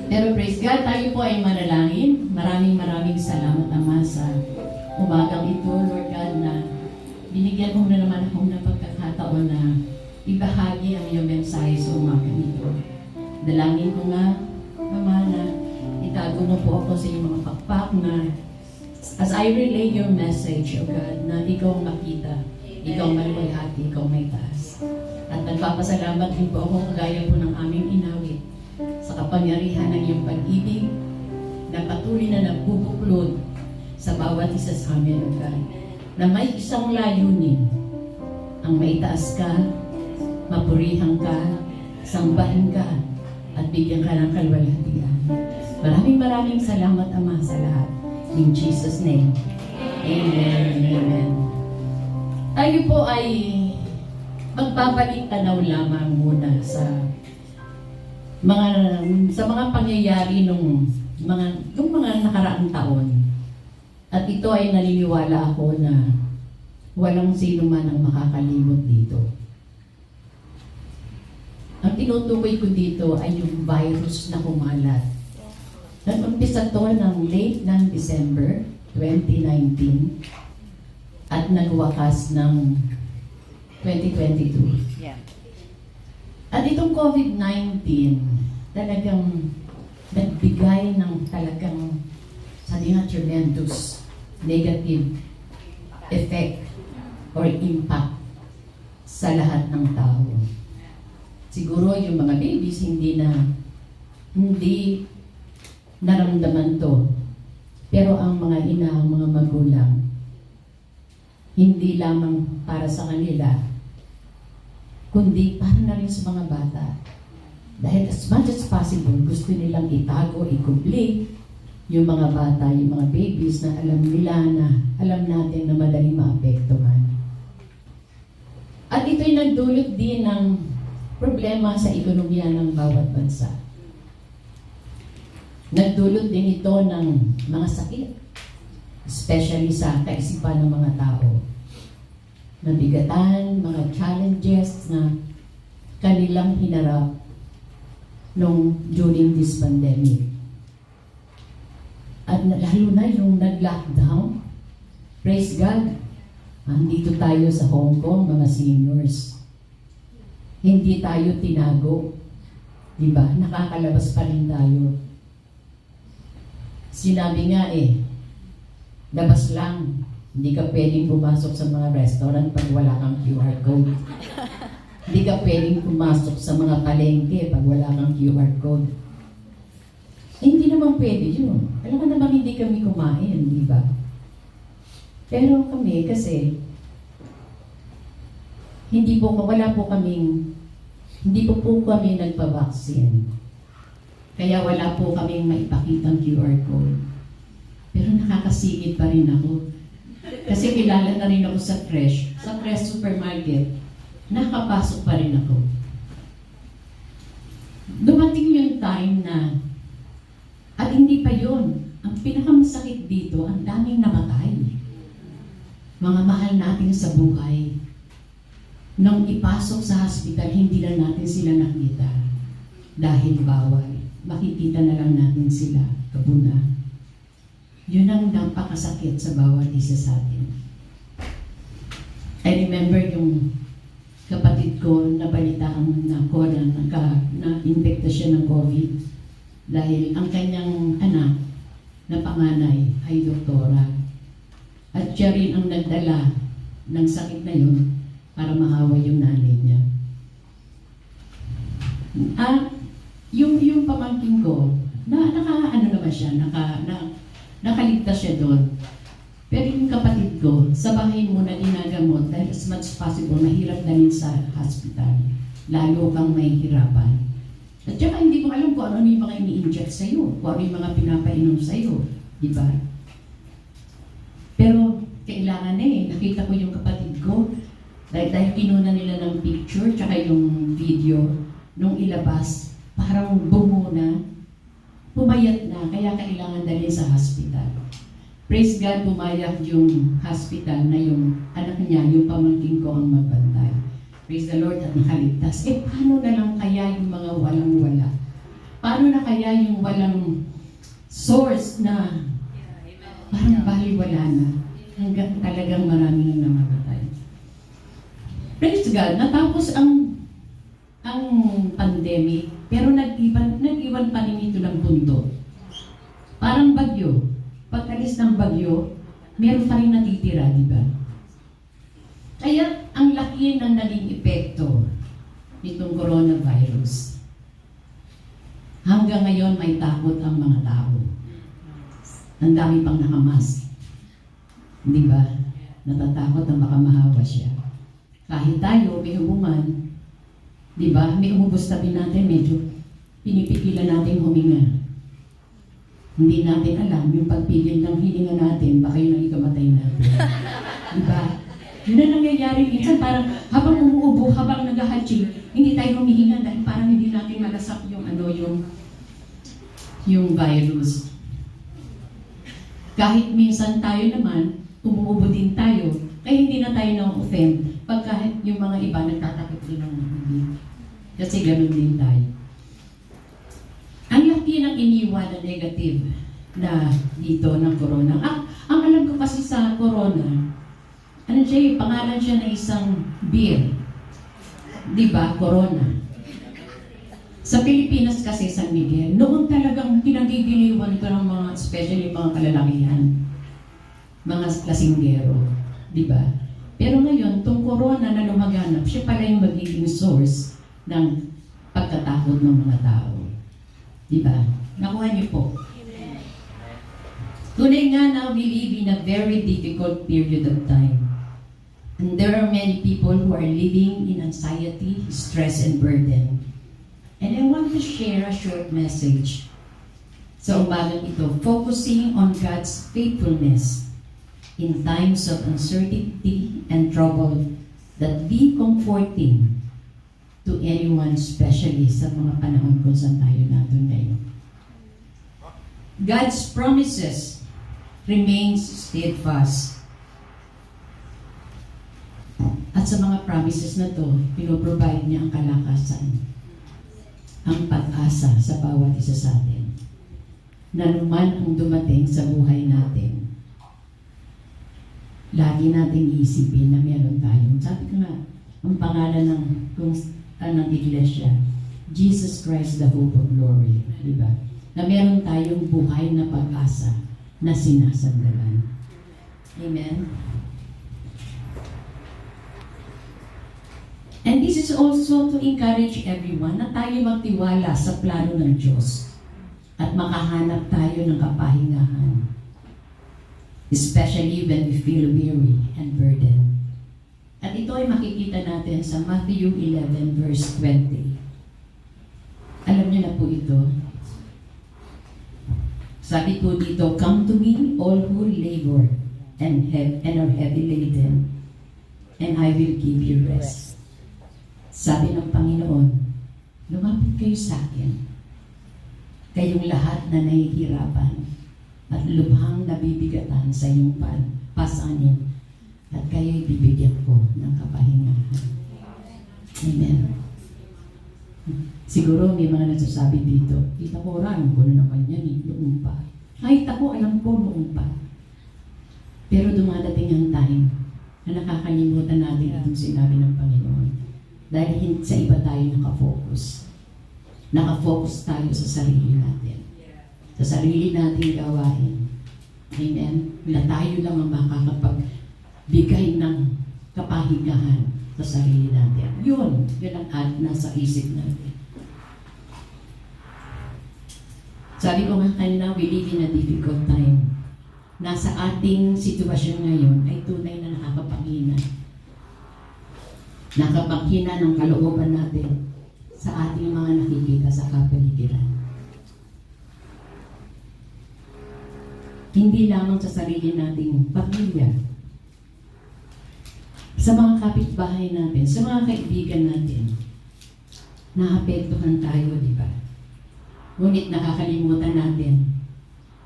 Pero praise God, tayo po ay manalangin. Maraming salamat, Ama, sa umagang ito, Lord God, na binigyan mo na naman ako ng pagkakataon na ibahagi ang iyong mensahe sa umagang ito. Dalangin ko nga, Ama, na itago mo po ako sa iyong mga pakpak na as I relay your message, O God, na ikaw makita, ikaw maluwalhati, ikaw may taas. At nagpapasalamat din po ako kagaya po ng aming inawit sa kapangyarihan ng iyong pag-ibig na patuloy na nagbubuklod sa bawat isa sa amin, O God, na may isang layunin ang maitaas ka, mapurihan ka, sambahin ka, at bigyan ka ng kalwalhatian. Maraming salamat, Ama, sa lahat. In Jesus' name, Amen. Amen. Tayo po ay magbabalik tanaw lamang muna sa mga pangyayari nung mga nakaraang taon. At ito ay naniniwala ako na walang sino man ang makakalimot dito. Ang tinutukoy ko dito ay yung virus na kumalat. Nag-umpisa to ng late ng December 2019 at nagwakas ng 2022. Yeah. At itong COVID-19 talagang nagbigay ng talagang sabi nga tremendous negative effect or impact sa lahat ng tao. Siguro yung mga babies hindi naramdaman to. Pero ang mga ina, ang mga magulang, hindi lamang para sa kanila, kundi para na rin sa mga bata. Dahil as much as possible, gusto nilang itago, ikubli yung mga bata, yung mga babies na alam natin na madaling maapektuhan. At ito'y nagdulot din ng problema sa ekonomiya ng bawat bansa. Nagdulot din ito ng mga sakit, especially sa kaisipan ng mga tao. Nabigatan, mga challenges na kanilang hinarap during this pandemic. At lalo na yung nag-lockdown, praise God, andito tayo sa Hong Kong, mga seniors. Hindi tayo tinago. Diba? Nakakalabas pa rin tayo. Sinabi nga labas lang. Hindi ka pwedeng pumasok sa mga restaurant pag wala kang QR code. Hindi ka pwedeng pumasok sa mga palengke pag wala kang QR code. Hindi naman pwede yun. Alam mo naman hindi kami kumain, di ba? Pero kami kasi hindi po kami nagpa-vaccine. Kaya wala po kaming maipakitang QR code. Pero nakakasingit pa rin ako. Kasi kilala na rin ako sa Fresh Supermarket. Nakapasok pa rin ako. Dumating yung time na, at hindi pa yun, ang pinakamasakit dito, ang daming namatay. Mga mahal natin sa buhay. Nung ipasok sa hospital, hindi na natin sila nakita. Dahil bawal. Makikita na lang natin sila, kabuna. Yun ang napakasakit sa bawat isa sa atin. I remember yung kapatid ko, nabalitaan ako na infecta siya ng COVID dahil ang kanyang anak na panganay ay doktora. At siya rin ang nagdala ng sakit na yun para mahawa yung nanay niya. Yung pamangkin ko, nakaligtas siya doon. Pero yung kapatid ko, sa bahay mo na ginagamot dahil as much as possible, mahirap dalhin sa hospital. Lalo kang mahihirapan. At saka hindi mo alam kung ano yung mga ini-inject sa'yo, kung ano yung mga pinapainom sa'yo. Di ba? Pero kailangan nakita ko yung kapatid ko, dahil kinuna nila ng picture, tsaka yung video, nung ilabas, parang bungo na, pumayat na, kaya kailangan dalhin sa hospital. Praise God, pumayat yung hospital na yung anak niya, yung pamangkin ko ang magbantay. Praise the Lord at nakaligtas. Paano na lang kaya yung mga walang-wala? Paano na kaya yung walang source na parang baliwala na hanggang talagang marami nang namamatay. Praise God, natapos ang pandemic, pero nag-iwan pa rin ito ng mundo. Parang bagyo. Pag-alis ng bagyo, meron pa rin natitira, di ba? Kaya ang laki ng naging epekto nitong coronavirus. Hanggang ngayon may takot ang mga tao. Ang dami pang nakamask. Di ba? Natatakot na baka mahawa siya. Kahit tayo, may humuman, di ba? May umubos tabi natin, medyo pinipigilan natin huminga. Hindi natin alam, yung pagpigil ng hininga natin, baka yun ang ikamatay natin. Di ba? Yun ang nangyayari. Minsan parang habang umuubo, habang nag-hatching, hindi tayo humihinga dahil parang hindi natin malasap yung virus. Kahit minsan tayo naman, umuubo din tayo, kaya hindi na tayo na-offend pagka yung mga iba nagtatakot din ng bibig. Kasi ganun din tayo. Ang laki ng iniwan na negative na dito ng corona. Ang alam ko kasi sa corona, ano siya, pangalan siya na isang beer. Di ba? Corona. Sa Pilipinas kasi, San Miguel, noon talagang pinagigiliwan ito ng mga, especially mga kalalakihan, mga lasinggero. Di ba? Pero ngayon, itong corona na lumaganap, siya pala yung magiging source ng pagkatakot ng mga tao. Di ba? Nakuha niyo po. Tunay nga na we live in a very difficult period of time. And there are many people who are living in anxiety, stress, and burden. And I want to share a short message sa umagang ito, focusing on God's faithfulness in times of uncertainty and trouble that be comforting to anyone, especially sa mga panahon kung saan tayo natin ngayon. God's promises remains steadfast. At sa mga promises na to, pinoprovide niya ang kalakasan, ang pag-asa sa bawat isa sa atin. Na naman ang dumating sa buhay natin, lagi nating isipin na meron tayong, sabi ko nga, ang pangalan ng iglesia, Jesus Christ, the hope of glory. Diba? Na meron tayong buhay na pag-asa na sinasandalan. Amen? And this is also to encourage everyone na tayo magtiwala sa plano ng Diyos at makahanap tayo ng kapahingahan. Especially when we feel weary and burdened. At ito ay makikita natin sa Matthew 11 verse 20. Alam niyo na po ito. Sabi po dito, "Come to me, all who labor and are heavy laden, and I will give you rest." Sabi ng Panginoon, lumapit kayo sa akin, kayong lahat na nahihirapan at lubhang nabibigatan sa iyong pasanin, at kayo'y bibigyan ko ng kapahingahan. Amen. Siguro may mga nagsasabi dito, kita ko alam ko na naman yan, noong pa. Kahit ako, alam ko noong pa. Pero dumadating ang time na nakakalimutan natin itong sinabi ng Panginoon. Dahil sa iba tayo nakafocus. Nakafocus tayo sa sarili natin. Sa sarili nating gawain. Amen? Na tayo lang ang makakapagbigay ng kapahingahan sa sarili natin. Yun ang nasa isip natin. Sabi ko nga kanina, we live in a difficult time. Nasa ating sitwasyon ngayon ay tunay na nakakapanghina. Nakapanghina ng kalooban natin sa ating mga nakikita sa kapaligiran. Hindi lamang sa sarili nating pamilya, sa mga kapitbahay natin, sa mga kaibigan natin, naapektuhan tayo, di ba? Ngunit nakakalimutan natin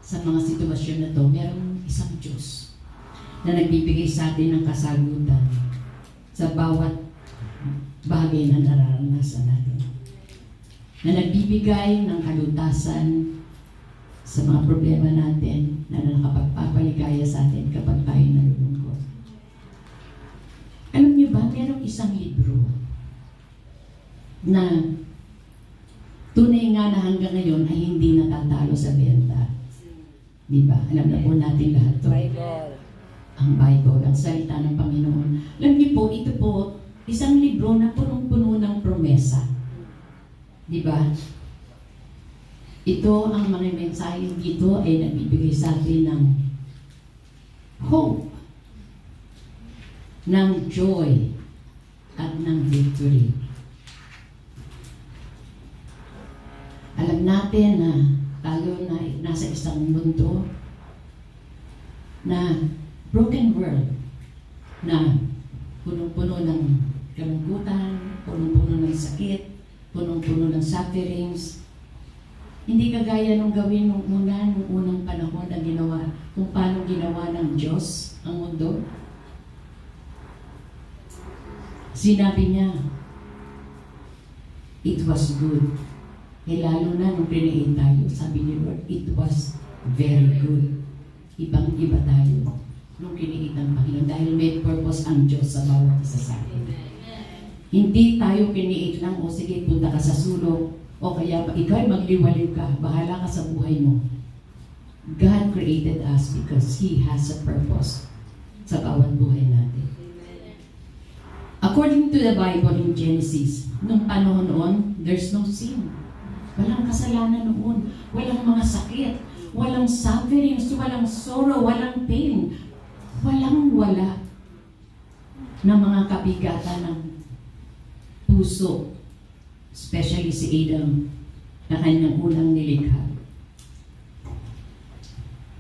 sa mga sitwasyon na to, merong isang Diyos na nagbibigay sa atin ng kasagutan sa bawat bagay na nararanasan natin. na nagbibigay ng kalutasan sa mga problema natin, na nakapagpapaligaya sa atin kapag tayo nalulungkot. Alam niyo ba, merong isang libro na tunay nga na hanggang ngayon ay hindi natatalo sa benta. Di ba? Alam na po natin lahat to. Bible. Ang Bible, ang salita ng Panginoon. Alam niyo po, ito po, isang libro na punong-puno ng promesa. Di ba? Ito, ang mga mensahe dito ay nagbibigay sa atin ng hope, ng joy, at ng victory. Alam natin na tayo na nasa isang mundo na broken world, na punong-puno ng kalungkutan, punong-puno ng sakit, punong-puno ng sufferings. Hindi kagaya nung gawin nung unang panahon na ginawa, kung paano ginawa ng Diyos ang mundo. Sinabi niya, it was good. Lalo na nung create tayo, sabi ni Lord, it was very good. Ibang-iba tayo nung create ng Panginoon dahil may purpose ang Diyos sa bawat isa sa atin. Hindi tayo create lang, o sige, punta ka sa sulok, o kaya ikaw ay magliwaliw ka, bahala ka sa buhay mo. God created us because He has a purpose sa bawat buhay natin. According to the Bible in Genesis, nung panahon noon, there's no sin. Walang kasalanan noon. Walang mga sakit. Walang sufferings. Walang sorrow. Walang pain. Walang-wala na mga kabigatan ng puso. Especially si Adam na kanyang unang nilikha.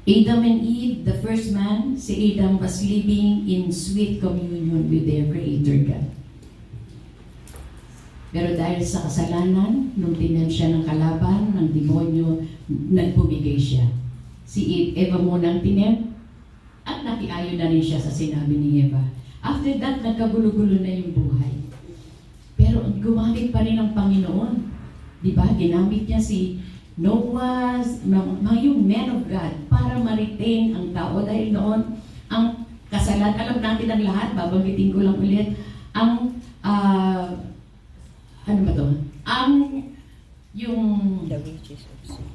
Adam and Eve, the first man, si Adam was living in sweet communion with their Creator God. Pero dahil sa kasalanan, nung tinan siya ng kalaban, ng demonyo, nagbumigay siya. Si Eva munang tinan, at nakiayon na rin siya sa sinabi ni Eva. After that, nagkagulo-gulo na yung buhay. Pero gumamit pa rin ang Panginoon. Di ba? Ginamit niya si Noah, yung men of God, para ma-retain ang tao. Dahil noon, ang kasalanan, alam natin ang lahat, babanggitin ko lang ulit, ang ano ba to? Yung The wages of sin.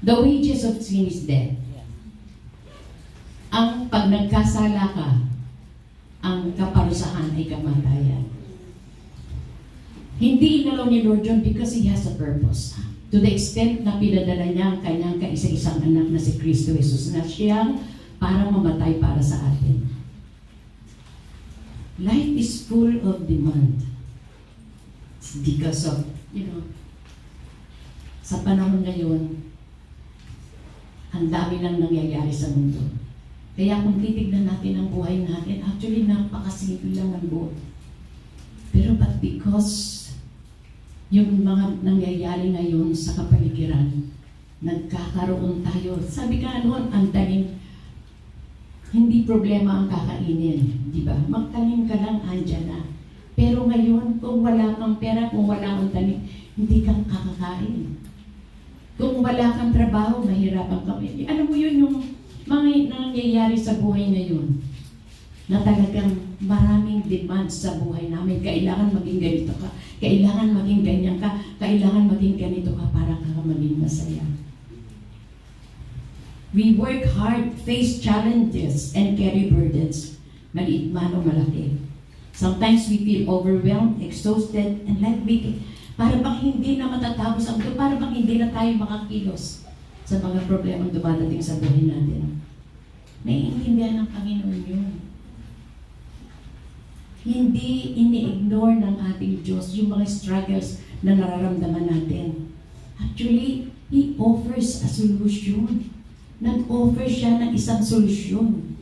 the wages of sin is death. Yeah. Ang pag nagkasala ka, ang kaparusahan ay kamatayan. Hindi inalaw ni Lord John because He has a purpose. To the extent na pinadala niya ang kanyang kaisa-isang anak na si Kristo Jesus na siyang para mamatay para sa atin. Life is full of demand. It's because of, sa panahon ngayon, ang dami lang nangyayari sa mundo. Kaya kung titignan natin ang buhay natin, actually napakasimple lang ang buhay. Pero but because yung mga nangyayari ngayon sa kapaligiran, nagkakaroon tayo. Sabi ka noon, ang tanim, hindi problema ang kakainin, di ba? Magtanim ka lang, andyan na. Pero ngayon, kung wala kang pera, kung wala kang tanim, hindi kang kakakain. Kung wala kang trabaho, mahirapan ka. Alam mo yun, yung mga nangyayari sa buhay ngayon, na talagang maraming demands sa buhay namin. Kailangan maging ganito ka, kailangan maging ganyan ka, kailangan maging ganito ka para ka maging masaya. We work hard, face challenges, and carry burdens. Maliit man o malaki. Sometimes we feel overwhelmed, exhausted, and like para bang hindi na matatapos ang ito, para bang hindi na tayo makakilos sa mga problemang dumadating sa buhay natin. Naiintindihan ng Panginoon yun. Hindi ini-ignore ng ating Diyos yung mga struggles na nararamdaman natin. Actually, He offers a solution. Nag-offer siya ng isang solusyon.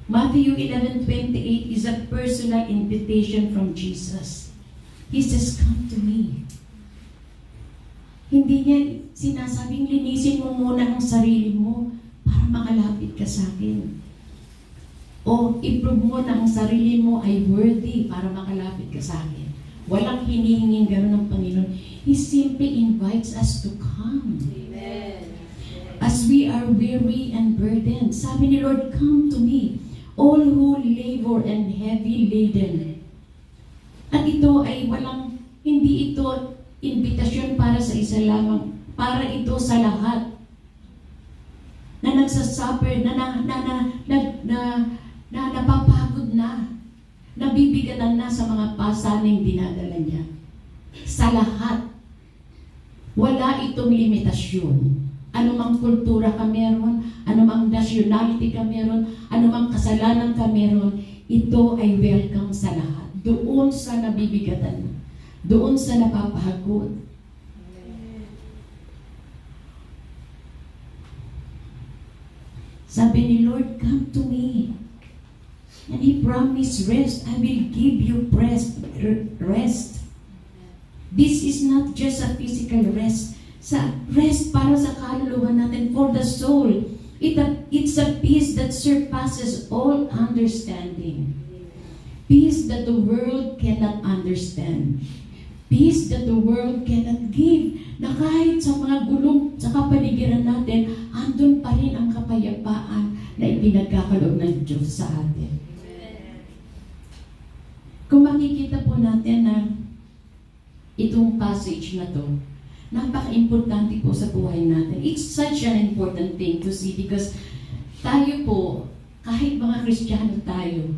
Matthew 11:28 is a personal invitation from Jesus. He says, "Come to me." Hindi niya sinasabing linisin mo muna ang sarili mo para makalapit ka sa akin. O i-prove mo na ang sarili mo ay worthy para makalapit ka sa akin. Walang hinihinging gano'n ng Panginoon. He simply invites us to come. Amen. As we are weary and burdened. Sabi ni Lord, come to me, all who labor and heavy laden. At ito ay hindi ito invitasyon para sa isa lamang, para ito sa lahat na nagsasuffer, na napapagod na, nabibigatan na sa mga pasaning dinadala niya. Sa lahat, wala itong limitasyon. Anumang kultura ka meron, anumang nationality ka meron, anumang kasalanan ka meron, ito ay welcome sa lahat. Doon sa nabibigatan, doon sa napapagod. Sabi ni Lord, come to me. And He promised rest. I will give you rest. This is not just a physical rest. Rest para sa kaluluwa natin, for the soul. It's a peace that surpasses all understanding. Peace that the world cannot understand. Peace that the world cannot give. Na kahit sa mga gulong sa kapaligiran natin, andun pa rin ang kapayapaan na ipinagkakaloob ng Diyos sa atin. Kung makikita po natin na itong passage na to, napaka-importante po sa buhay natin. It's such an important thing to see because tayo po, kahit mga Kristiyano tayo,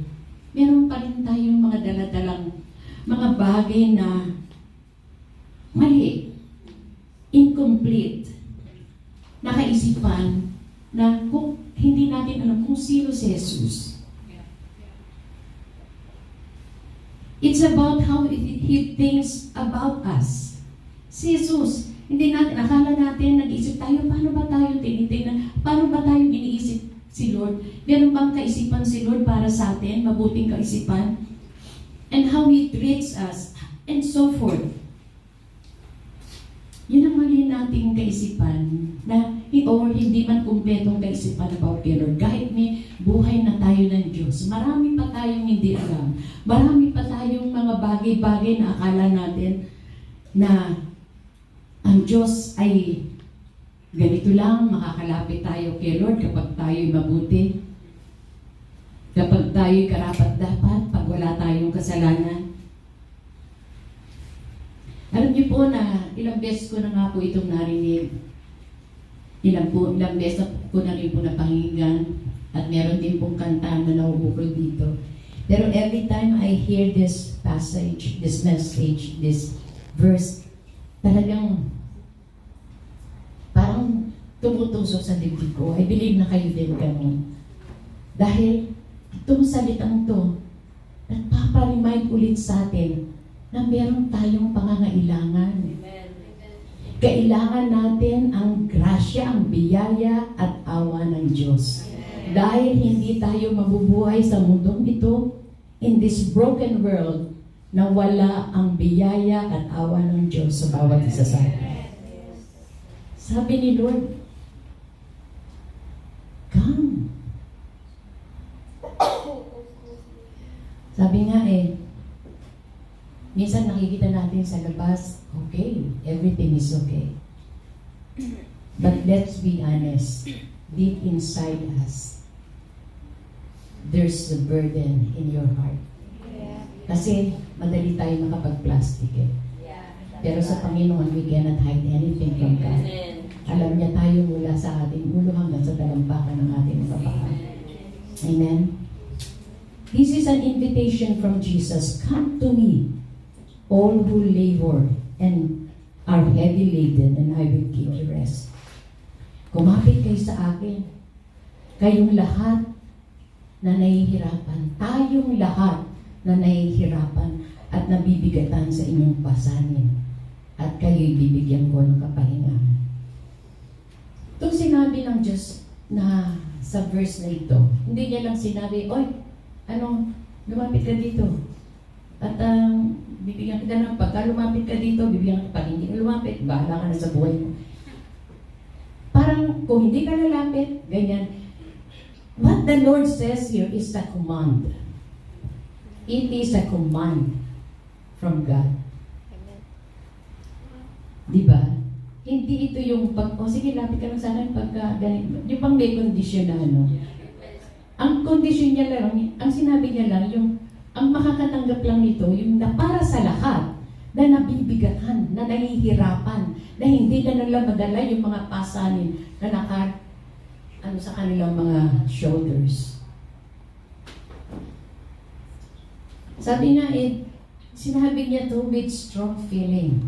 meron pa rin tayong mga daladalang mga bagay na mali, incomplete, nakaisipan na kung hindi natin alam kung sino si Jesus. It's about how He thinks about us. Si Jesus, hindi natin, akala natin, nag-isip tayo, paano ba tayo tinitingnan? Paano ba tayo iniisip si Lord? Meron bang kaisipan si Lord para sa atin? Mabuting kaisipan? And how He treats us, and so forth. Yun ang mali nating kaisipan na or hindi man kumpletong kaisipan about kay Lord. Kahit may buhay na tayo ng Diyos, marami pa tayong hindi alam. Marami pa tayong mga bagay-bagay na akala natin na ang Diyos ay ganito lang, makakalapit tayo kay Lord kapag tayo'y mabuti. Kapag tayo'y karapat-dapat, pag wala tayong kasalanan. Alam niyo po na ilang beses ko na nga po itong narinig. Ilang beses ko na rin po napakinggan. At meron din pong kanta na nauukol dito. Pero every time I hear this passage, this message, this verse, talagang parang tumutusok sa dibdib ko. I believe na kayo din ganun. Dahil itong salitang to, nagpaparemind ulit sa atin na meron tayong pangangailangan. Amen. Kailangan natin ang grasya, ang biyaya at awa ng Diyos. Dahil hindi tayo mabubuhay sa mundong ito, in this broken world, na wala ang biyaya at awa ng Diyos sa bawat isa sa atin. Sabi ni Lord, come. Sabi nga minsan nakikita natin sa labas, okay, everything is okay. But let's be honest, deep inside us, there's a burden in your heart. Kasi madali tayo makapag-plastic Pero sa Panginoon, we cannot hide anything from God. Alam niya tayo mula sa ating ulo hanggang sa talampakan ng ating mga paa. Amen? This is an invitation from Jesus. Come to me, all who labor and are heavy laden, and I will give you rest. Kumapit kayo sa akin. Kayong lahat na nahihirapan. Tayong lahat na nahihirapan at nabibigatan sa inyong pasanin. At kayo'y bibigyan ko ng kapahingahan. Itong sinabi ng Diyos na sa verse na ito, hindi niya lang sinabi, oy, lumapit ka dito. At bibigyan kita ng pagka lumapit ka dito, bibigyan ka pag hindi ka lumapit, bahala ka na sa buhay mo. Parang kung hindi ka lalapit, ganyan. What the Lord says here is a command. It is a command. from God. Di ba? Hindi ito yung sige, lapit ka lang sana pagka ganito. Di bang may kondisyon na ano? Ang kondisyon niya lang, ang sinabi niya lang, yung ang makakatanggap lang nito, yung na para sa lahat, na nabibigatan, na nahihirapan, na hindi na nila madala yung mga pasanin na sa kanilang mga shoulders. Sabi nga, sinabi niya to with strong feeling.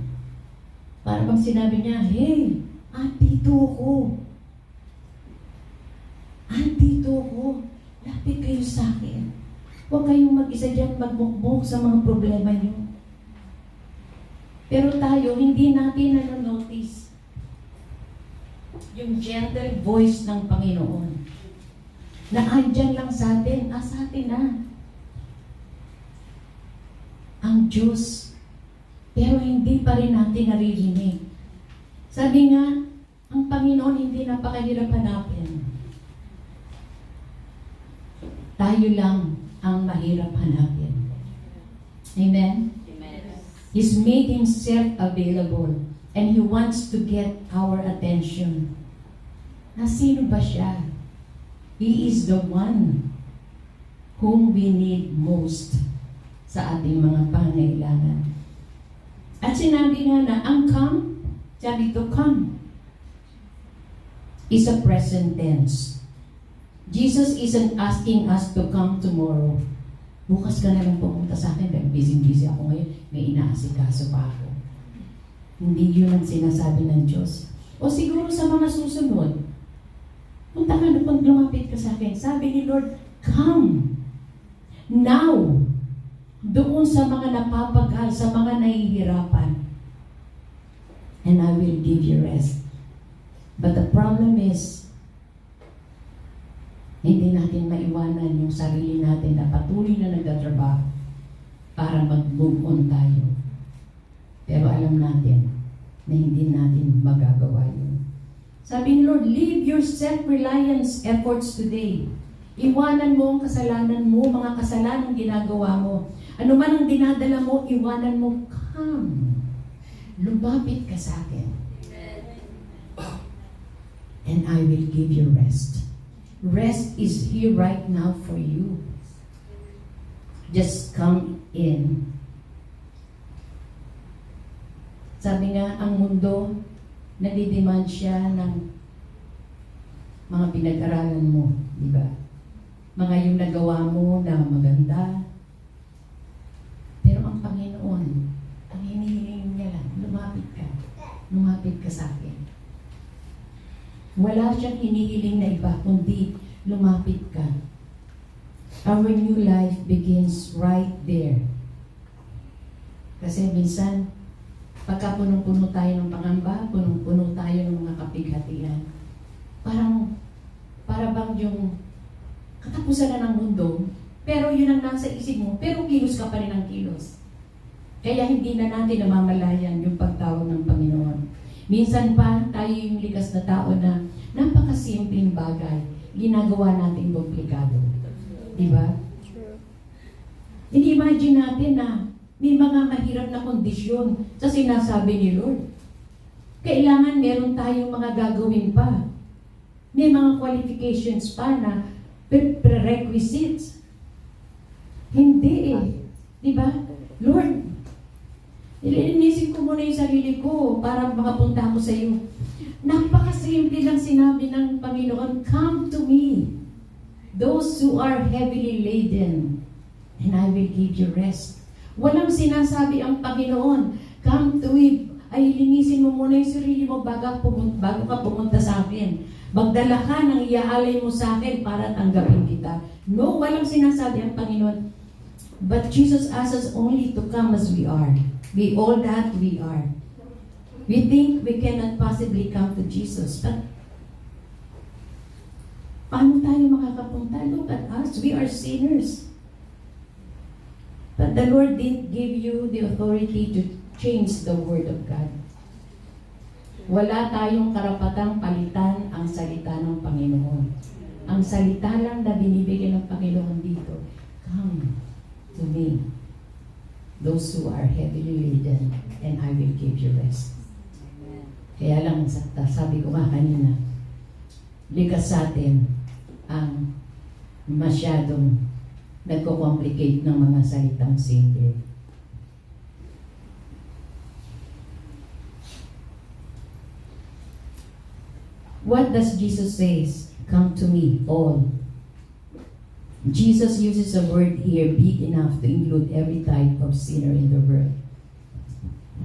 Para bang sinabi niya, hey, andito ko. Andito ko. Lapit kayo sa akin. Huwag kayong mag-isa dyan magmukmuk sa mga problema niyo. Pero tayo, hindi natin nanonotice yung gentle voice ng Panginoon na andyan lang sa atin, sa atin na. Ang Diyos, pero hindi pa rin natin naririnig. Sabi nga, ang Panginoon hindi napakahirap hanapin. Tayo lang ang mahirap hanapin. Amen? Amen. He's made Himself available and He wants to get our attention. Na sino ba siya? He is the one whom we need most sa ating mga pangailangan. At sinabi nga na, ang come, sabi to come, is a present tense. Jesus isn't asking us to come tomorrow. Bukas ka na lang pumunta sa akin dahil busy-busy ako ngayon. May inaasikaso pa ako. Hindi yun ang sinasabi ng Diyos. O siguro sa mga susunod, punta ka na pag lumapit ka sa akin. Sabi ni Lord, come now. Doon sa mga napapagal, sa mga nahihirapan. And I will give you rest. But the problem is, hindi natin maiwanan yung sarili natin na patuloy na nagtatrabaho para mag-move on tayo. Pero alam natin na hindi natin magagawa yun. Sabi ni Lord, leave your self-reliance efforts today. Iwanan mo ang kasalanan mo, mga kasalanan ginagawa mo. Ano man ang dinadala mo, iwanan mo, come. Lumapit ka sa akin. And I will give you rest. Rest is here right now for you. Just come in. Sabi nga, ang mundo, nagdi-demand siya ng mga pinag-aralan mo, di ba? Mga yung nagawa mo na maganda. Pero ang Panginoon, ang hinihiling niya lang, lumapit ka sa akin. Wala siyang hinihiling na iba, kundi lumapit ka. Our new life begins right there. Kasi minsan, pagka punong-puno tayo ng pangamba, punong-puno tayo ng mga kapighatian, para bang yung katapusan na ng mundo, pero yun ang nasa isip mo, pero kilos ka pa rin ng kilos. Kaya hindi na natin namamalayan yung pagtawag ng Panginoon. Minsan pa, tayo yung likas na tao na napakasimpleng bagay, ginagawa natin komplikado. Diba? Ini-imagine natin na may mga mahirap na kondisyon sa sinasabi ni Lord. Kailangan meron tayong mga gagawin pa. May mga qualifications pa na prerequisites. Hindi eh. Diba? Lord, iniisip ko muna yung sarili ko para makapunta ako sa iyo. Napakasimple lang sinabi ng Panginoon, come to me, those who are heavily laden, and I will give you rest. Walang sinasabi ang Panginoon, come to me, ay linisin mo muna yung sarili mo bago ka pumunta sa akin. Magdala ka ng iaalay mo sa akin para tanggapin kita. No, walang sinasabi ang Panginoon. But Jesus asks us only to come as we are. We all that we are. We think we cannot possibly come to Jesus. But paano tayo makakapunta? Look at us. We are sinners. But the Lord didn't give you the authority to change the Word of God. Wala tayong karapatang palitan ang salita ng Panginoon. Ang salita lang na binibigay ng Panginoon dito, come to me. those who are heavily laden, and I will give you rest. Kaya lang, sabi ko nga kanina, likas sa atin ang masyadong nagko-complicate ng mga salitang simple. What does Jesus say? Come to me, all. Jesus uses a word here big enough to include every type of sinner in the world.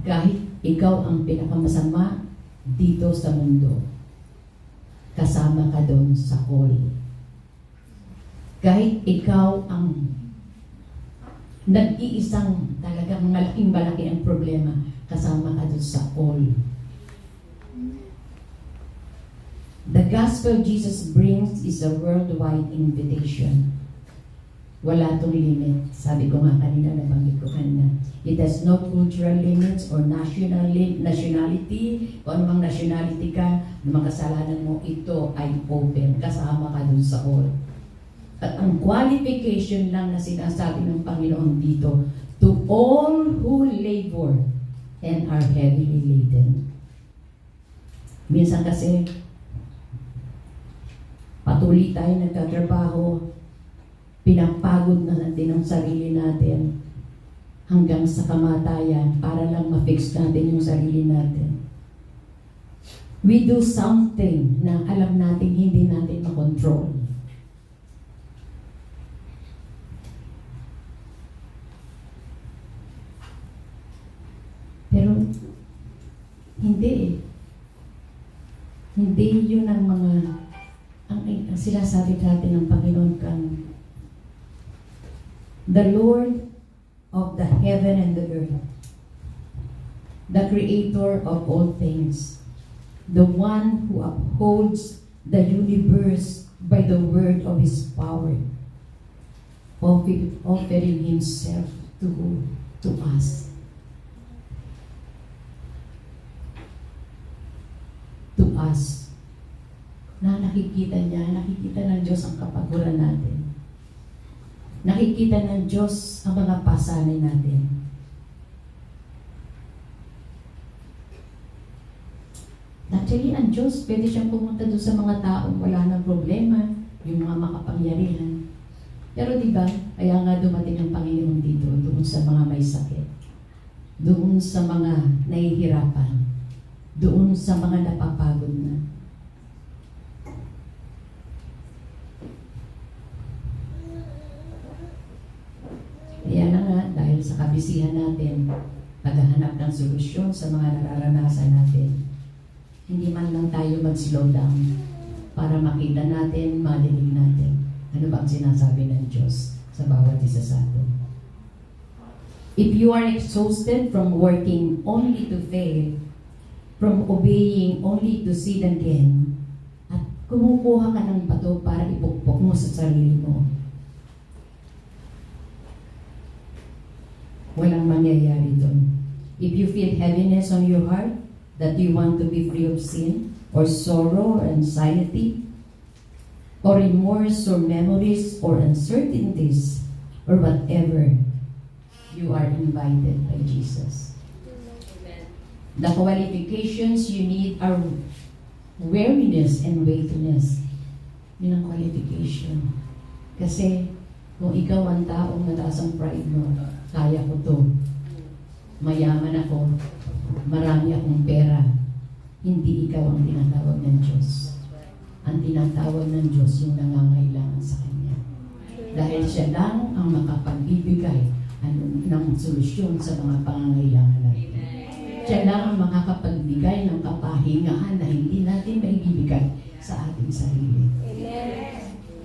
Kahit ikaw ang pinakamasama dito sa mundo, kasama ka doon sa all. Kahit ikaw ang nag-iisang talagang malaking-malaki ang problema, kasama ka doon sa all. The gospel Jesus brings is a worldwide invitation. Wala itong limit. Sabi ko nga kanina, nabanggit ko kanina. It has no cultural limits or nationality. Kung anumang nationality ka, anumang kasalanan mo, ito ay open. Kasama ka dun sa all. At ang qualification lang na sinasabi ng Panginoon dito, to all who labor and are heavily laden. Minsan kasi, patuloy tayo nagtatrabaho, pinapagod na natin ang sarili natin hanggang sa kamatayan para lang ma-fix natin yung sarili natin. We do something na alam natin hindi natin makontrol. Pero hindi. Hindi yun ang mga ang sinasabi natin ng Panginoon kang the Lord of the heaven and the earth, the Creator of all things, the one who upholds the universe by the word of His power, offering Himself to us. To us. Na nakikita niya, nakikita ng Diyos ang kapaguran natin. Nakikita ng Diyos ang mga pasanin natin. Actually, ang Diyos, pwede siyang pumunta doon sa mga taong wala ng problema, yung mga makapangyarihan. Pero diba, kaya nga dumating ang Panginoon dito, doon sa mga may sakit, doon sa mga nahihirapan, doon sa mga napapagod na. Kaya na nga, dahil sa kabisihan natin, paghahanap ng solusyon sa mga nararanasan natin, hindi man lang tayo mag-slow down para makita natin, madinig natin. Ano ba ang sinasabi ng Diyos sa bawat isa sa atin? If you are exhausted from working only to fail, from obeying only to sin again, at kumukuha ka ng bato para ipukpok mo sa sarili mo, walang mangyayari doon. If you feel heaviness on your heart, that you want to be free of sin, or sorrow, or anxiety, or remorse, or memories, or uncertainties, or whatever, you are invited by Jesus. The qualifications you need are wariness and weightiness. Yun ang qualification. Kasi kung ikaw ang taong mataas ang pride mo, kaya ko to, mayaman ako, marami akong pera, hindi ikaw ang tinatawag ng Diyos. Ang tinatawag ng Diyos yung nangangailangan sa Kanya. Dahil siya lang ang makapagbibigay ng solusyon sa mga pangangailangan natin. Siya lang ang makakapagbigay ng kapahingahan na hindi natin maibibigay sa ating sarili.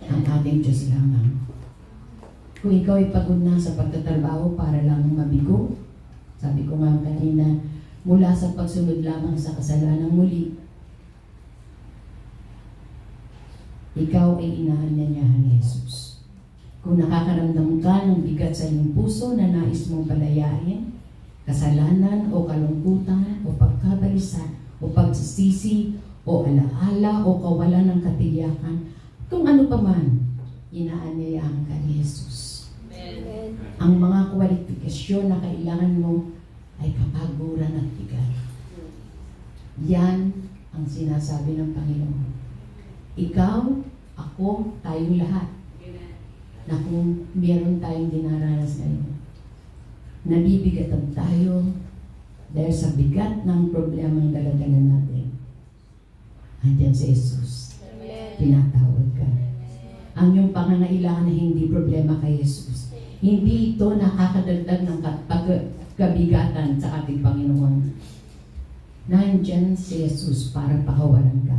Ang ating Diyos lamang. Kung ikaw ay pagod na sa pagtatrabaho para lang mabigo, sabi ko nga kanina, mula sa pagsunod lamang sa kasalanang muli, ikaw ay inaanyayahan ni Jesus. Kung nakakaramdam ka ng bigat sa iyong puso na nais mong palayain, kasalanan o kalungkutan o pagkabalisa o pagsisisi o alaala o kawalan ng katiyakan, kung ano pa man, inaanyayahan ka ni Jesus. Ang mga kwalifikasyon na kailangan mo ay kapaguran at bigat. Yan ang sinasabi ng Panginoon. Ikaw, ako, tayong lahat. Na kung meron tayong dinaranas ngayon, nabibigatan tayo dahil sa bigat ng problemang daladala natin. Andiyan si Jesus. Tinatawag ka. Ang iyong pangangailangan na hindi problema kay Jesus. Hindi ito nakakadagdag ng kabigatan sa ating Panginoon. Nandiyan si Jesus para pakawalan ka.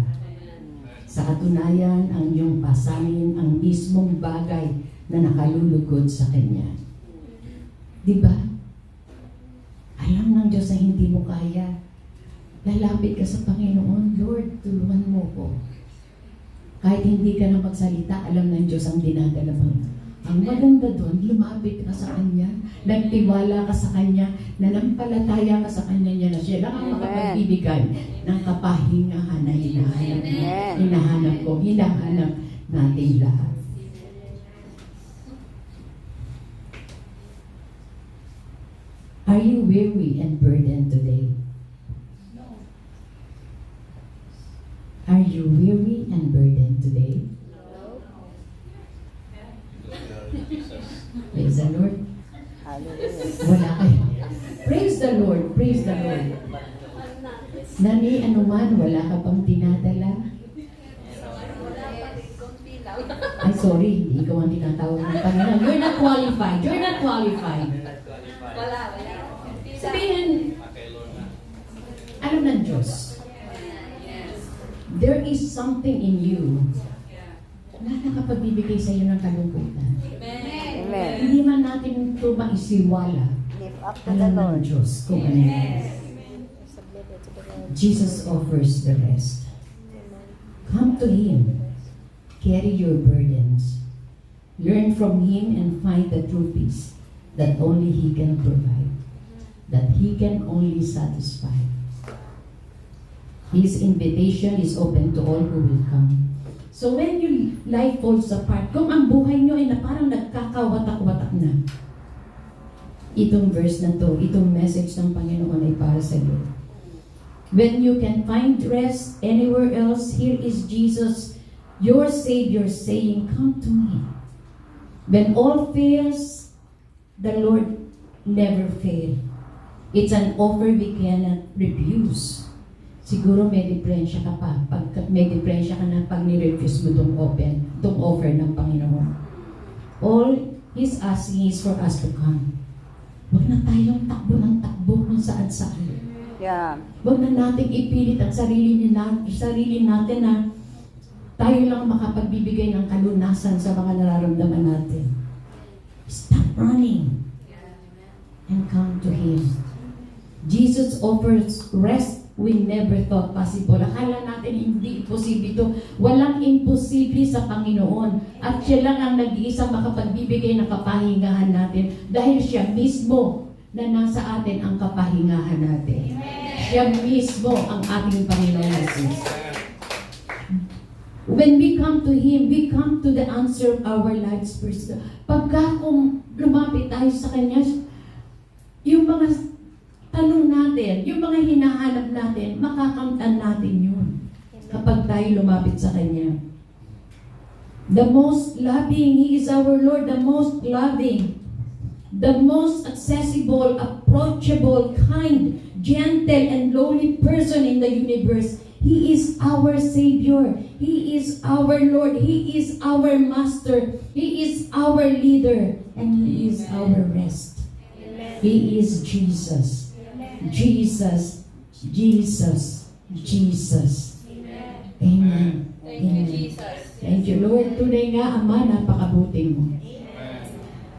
Sa katunayan, ang iyong pasanin ang mismong bagay na nakalulugod sa Kanya. Diba? Alam ng Diyos na hindi mo kaya. Lalapit ka sa Panginoon, Lord, tulungan mo ko. Kahit hindi ka na magsalita, alam ng Diyos ang dinadala mo. Ang maganda doon, lumapit ka sa Kanya, nagtiwala ka sa Kanya, nanampalataya ka sa Kanya niya na siya lang ang makapagbibigay ng kapahingahan na hinahanap mo. Hinahanap ko, hinahanap natin lahat. Are you weary and burdened today? No. Are you weary and burdened today? Praise the Lord. Wala kayo. Praise the Lord. Praise the Lord. Nani, anuman, wala ka pang dinadala? Ay, sorry. Ikaw ang tinatawag ng Panginoon. You're not qualified. You're not qualified. Sabihin, alam ng Diyos. There is something in you na nakapagbibigay sa iyo ng kalungkutan. Amen. Hindi man natin ito maisiwala. Alam ng Diyos kung ano yan. Jesus offers the rest. Come to Him. Carry your burdens. Learn from Him and find the true peace that only He can provide. That He can only satisfy. His invitation is open to all who will come. So when your life falls apart, kung ang buhay nyo ay na parang nagkakawatak-watak na, itong verse na to, itong message ng Panginoon ay para sa iyo. When you can find rest anywhere else, here is Jesus, your Savior, saying, come to me. When all fails, the Lord never fails. It's an offer we cannot refuse. Siguro may diferensya ka pa. Pag may diferensya ka na pag ni-refuse mo itong offer ng Panginoon. All He's asking is for us to come. Huwag na tayong takbo ng takbo kung saan-saan. Yeah. Huwag na natin ipilit ang sarili natin na tayo lang makapagbibigay ng kalunasan sa mga nararamdaman natin. Stop running and come to Him. Jesus offers rest we never thought possible. Akala natin hindi imposible ito. Walang imposible sa Panginoon. At siya lang ang nag-iisang makapagbibigay ng kapahingahan natin dahil siya mismo na nasa atin ang kapahingahan natin. Siya mismo ang ating Panginoon Jesus. When we come to Him, we come to the answer of our lives first. Pagka kung lumapit tayo sa Kanya, yung mga tanong natin, yung mga hinahanap natin, makakamtan natin yun kapag tayo lumapit sa Kanya. The most loving, He is our Lord, the most loving, the most accessible, approachable, kind, gentle, and lowly person in the universe. He is our Savior. He is our Lord. He is our Master. He is our leader. And He is our rest. He is Jesus. Jesus, Jesus, Jesus. Amen. Thank you, Jesus. Thank you, Lord. Tunay nga, Ama, napakabuti mo.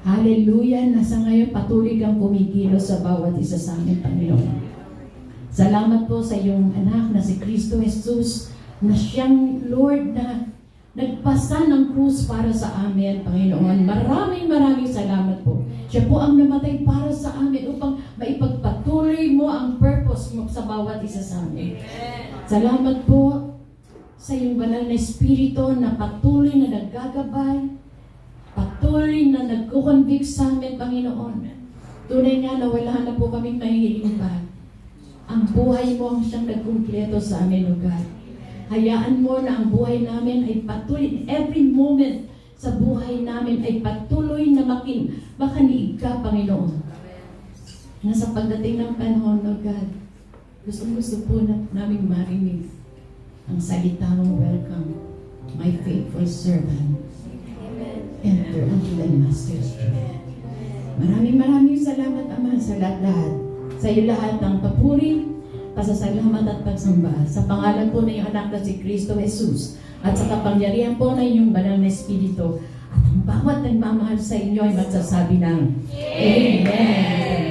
Hallelujah. Nasa ngayon, patuloy kang kumikilos sa bawat isa sa amin, Panginoon. Salamat po sa iyong anak na si Kristo Jesus, na siyang Lord na nagpasa ng krus para sa amin, Panginoon. Maraming salamat po. Siya po ang namatay para sa amin upang maipagpatuloy mo ang purpose mo sa bawat isa sa amin. Salamat po sa iyong banal na Espiritu na patuloy na naggagabay, patuloy patuloy na nagkukonvict sa amin, Panginoon. Tunay nga na wala na po kaming mahihiling pa. Ang buhay mo ang siyang nagkumpleto sa amin, O God. Hayaan mo na ang buhay namin ay patuloy, every moment sa buhay namin ay patuloy na makaniig ka, Panginoon. Na sa pagdating ng panahon, O God, gusto po namin marinig ang salita mong welcome, my faithful servant. Enter unto thy master's joy. Maraming salamat, Ama, sa lahat-lahat. Sa iyo lahat ng papuri, pasasalamat at pagsamba. Sa pangalan po na iyong anak na si Kristo Jesus at sa kapangyarihan po na inyong banal na Espiritu at ang bawat nagmamahal sa inyo ay magsasabi ng Amen.